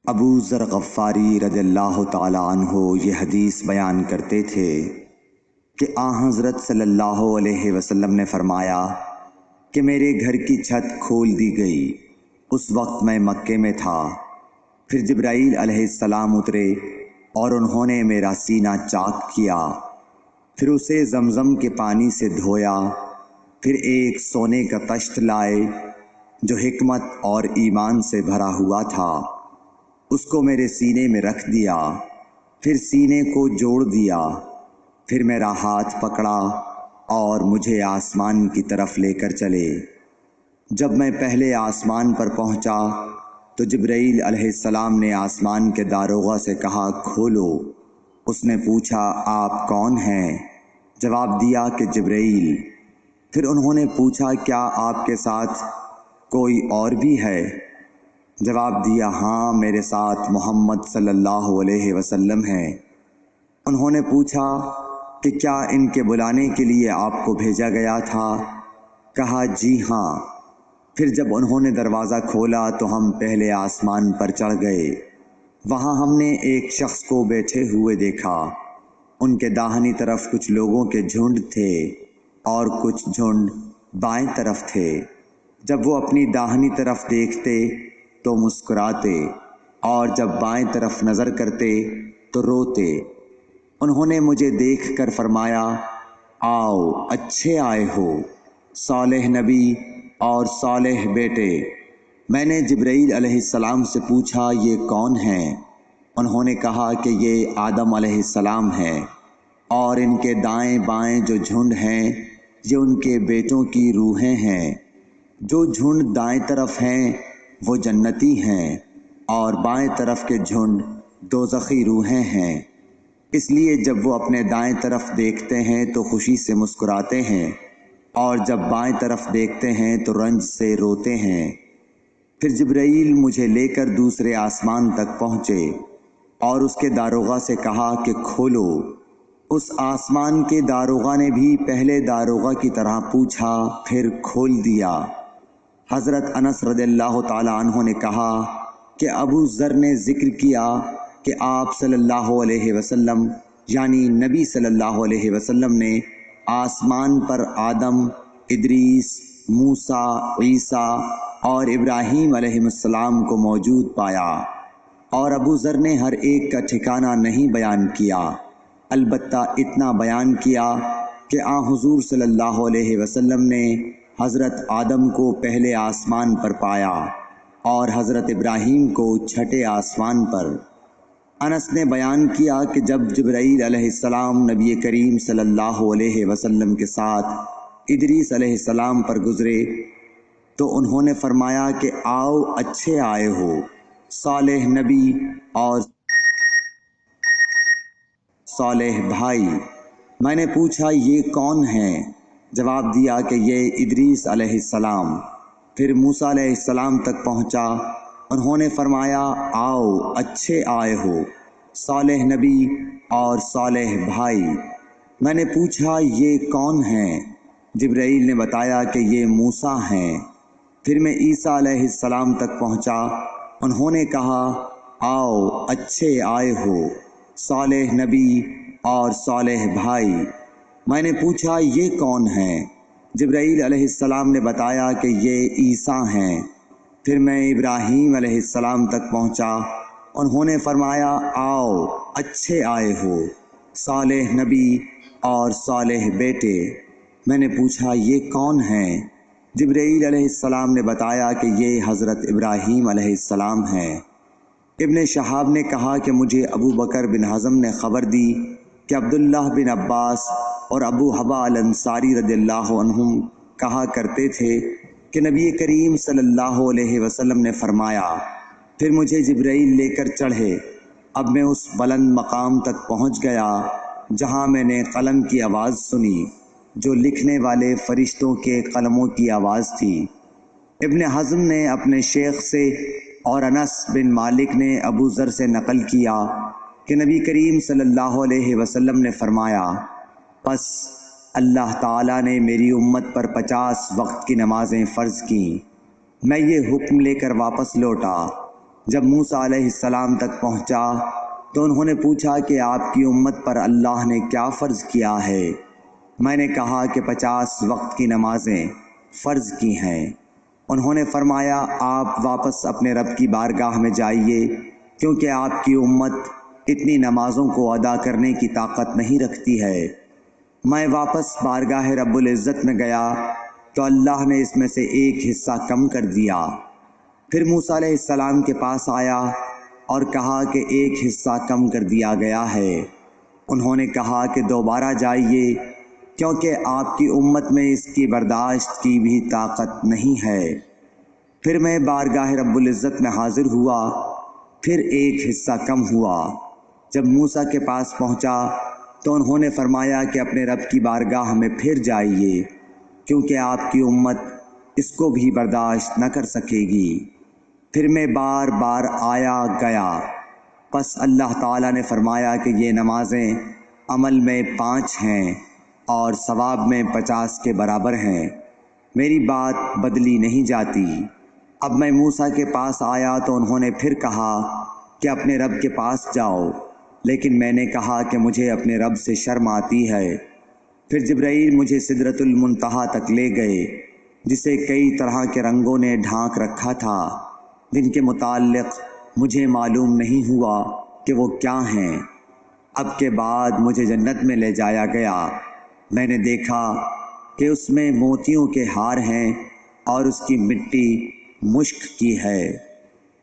ابو ذر غفاری رضی اللہ تعالی عنہ یہ حدیث بیان کرتے تھے کہ حضرت صلی اللہ علیہ وسلم نے فرمایا کہ میرے گھر کی چھت کھول دی گئی۔ اس وقت میں مکے میں تھا۔ پھر جبرائیل علیہ السلام اترے اور انہوں نے میرا سینہ چاک کیا، پھر اسے زمزم کے پانی سے دھویا، پھر ایک سونے کا طشت لائے جو حکمت اور ایمان سے بھرا ہوا تھا، اس کو میرے سینے میں رکھ دیا، پھر سینے کو جوڑ دیا، پھر میرا ہاتھ پکڑا اور مجھے آسمان کی طرف لے کر چلے۔ جب میں پہلے آسمان پر پہنچا تو جبرائیل علیہ السلام نے آسمان کے داروغہ سے کہا کھولو۔ اس نے پوچھا آپ کون ہیں؟ جواب دیا کہ جبرائیل۔ پھر انہوں نے پوچھا کیا آپ کے ساتھ کوئی اور بھی ہے؟ جواب دیا ہاں، میرے ساتھ محمد صلی اللہ علیہ وسلم ہیں۔ انہوں نے پوچھا کہ کیا ان کے بلانے کے لیے آپ کو بھیجا گیا تھا؟ کہا جی ہاں۔ پھر جب انہوں نے دروازہ کھولا تو ہم پہلے آسمان پر چڑھ گئے۔ وہاں ہم نے ایک شخص کو بیٹھے ہوئے دیکھا۔ ان کے داہنی طرف کچھ لوگوں کے جھنڈ تھے اور کچھ جھنڈ بائیں طرف تھے۔ جب وہ اپنی داہنی طرف دیکھتے تو مسکراتے اور جب بائیں طرف نظر کرتے تو روتے۔ انہوں نے مجھے دیکھ کر فرمایا آؤ اچھے آئے ہو، صالح نبی اور صالح بیٹے۔ میں نے جبرائیل علیہ السلام سے پوچھا یہ کون ہیں؟ انہوں نے کہا کہ یہ آدم علیہ السلام ہیں، اور ان کے دائیں بائیں جو جھنڈ ہیں یہ ان کے بیٹوں کی روحیں ہیں۔ جو جھنڈ دائیں طرف ہیں وہ جنتی ہیں، اور بائیں طرف کے جھنڈ دوزخی روحیں ہیں۔ اس لیے جب وہ اپنے دائیں طرف دیکھتے ہیں تو خوشی سے مسکراتے ہیں، اور جب بائیں طرف دیکھتے ہیں تو رنج سے روتے ہیں۔ پھر جبرائیل مجھے لے کر دوسرے آسمان تک پہنچے اور اس کے داروغہ سے کہا کہ کھولو۔ اس آسمان کے داروغہ نے بھی پہلے داروغہ کی طرح پوچھا، پھر کھول دیا۔ حضرت انس رضی اللہ تعالی عنہ نے کہا کہ ابو ذر نے ذکر کیا کہ آپ صلی اللہ علیہ وسلم یعنی نبی صلی اللہ علیہ وسلم نے آسمان پر آدم، ادریس، موسیٰ، عیسیٰ اور ابراہیم علیہ السلام کو موجود پایا، اور ابو ذر نے ہر ایک کا ٹھکانہ نہیں بیان کیا، البتہ اتنا بیان کیا کہ حضور صلی اللہ علیہ وسلم نے حضرت آدم کو پہلے آسمان پر پایا اور حضرت ابراہیم کو چھٹے آسمان پر۔ انس نے بیان کیا کہ جب جبرائیل علیہ السلام نبی کریم صلی اللہ علیہ وسلم کے ساتھ ادریس علیہ السلام پر گزرے تو انہوں نے فرمایا کہ آؤ اچھے آئے ہو، صالح نبی اور صالح بھائی۔ میں نے پوچھا یہ کون ہیں؟ جواب دیا کہ یہ ادریس علیہ السلام۔ پھر موسیٰ علیہ السلام تک پہنچا۔ انہوں نے فرمایا آؤ اچھے آئے ہو، صالح نبی اور صالح بھائی۔ میں نے پوچھا یہ کون ہیں؟ جبرائیل نے بتایا کہ یہ موسیٰ ہیں۔ پھر میں عیسیٰ علیہ السلام تک پہنچا۔ انہوں نے کہا آؤ اچھے آئے ہو، صالح نبی اور صالح بھائی۔ میں نے پوچھا یہ کون ہیں؟ جبرائیل علیہ السلام نے بتایا کہ یہ عیسیٰ ہیں۔ پھر میں ابراہیم علیہ السلام تک پہنچا۔ انہوں نے فرمایا آؤ اچھے آئے ہو، صالح نبی اور صالح بیٹے۔ میں نے پوچھا یہ کون ہیں؟ جبرائیل علیہ السلام نے بتایا کہ یہ حضرت ابراہیم علیہ السلام ہیں۔ ابن شہاب نے کہا کہ مجھے ابو بکر بن حزم نے خبر دی کہ عبداللہ بن عباس اور ابو حبا الانصاری رضی اللہ عنہم کہا کرتے تھے کہ نبی کریم صلی اللہ علیہ وسلم نے فرمایا، پھر مجھے جبرائیل لے کر چڑھے۔ اب میں اس بلند مقام تک پہنچ گیا جہاں میں نے قلم کی آواز سنی جو لکھنے والے فرشتوں کے قلموں کی آواز تھی۔ ابن حزم نے اپنے شیخ سے اور انس بن مالک نے ابو ذر سے نقل کیا کہ نبی کریم صلی اللہ علیہ وسلم نے فرمایا، پس اللہ تعالیٰ نے میری امت پر 50 وقت کی نمازیں فرض کیں۔ میں یہ حکم لے کر واپس لوٹا جب موسیٰ علیہ السلام تک پہنچا تو انہوں نے پوچھا کہ آپ کی امت پر اللہ نے کیا فرض کیا ہے؟ میں نے کہا کہ 50 وقت کی نمازیں فرض کی ہیں۔ انہوں نے فرمایا آپ واپس اپنے رب کی بارگاہ میں جائیے، کیونکہ آپ کی امت اتنی نمازوں کو ادا کرنے کی طاقت نہیں رکھتی ہے۔ میں واپس بارگاہ رب العزت میں گیا تو اللہ نے اس میں سے ایک حصہ کم کر دیا۔ پھر موسیٰ علیہ السلام کے پاس آیا اور کہا کہ ایک حصہ کم کر دیا گیا ہے۔ انہوں نے کہا کہ دوبارہ جائیے، کیونکہ آپ کی امت میں اس کی برداشت کی بھی طاقت نہیں ہے۔ پھر میں بارگاہ رب العزت میں حاضر ہوا، پھر ایک حصہ کم ہوا۔ جب موسیٰ کے پاس پہنچا تو انہوں نے فرمایا کہ اپنے رب کی بارگاہ میں پھر جائیے، کیونکہ آپ کی امت اس کو بھی برداشت نہ کر سکے گی۔ پھر میں بار بار آیا گیا، پس اللہ تعالیٰ نے فرمایا کہ یہ نمازیں عمل میں 5 ہیں اور ثواب میں 50 کے برابر ہیں، میری بات بدلی نہیں جاتی۔ اب میں موسیٰ کے پاس آیا تو انہوں نے پھر کہا کہ اپنے رب کے پاس جاؤ، لیکن میں نے کہا کہ مجھے اپنے رب سے شرم آتی ہے۔ پھر جبرائیل مجھے سدرۃ المنتہا تک لے گئے، جسے کئی طرح کے رنگوں نے ڈھانک رکھا تھا، جن کے متعلق مجھے معلوم نہیں ہوا کہ وہ کیا ہیں۔ اب کے بعد مجھے جنت میں لے جایا گیا۔ میں نے دیکھا کہ اس میں موتیوں کے ہار ہیں اور اس کی مٹی مشک کی ہے۔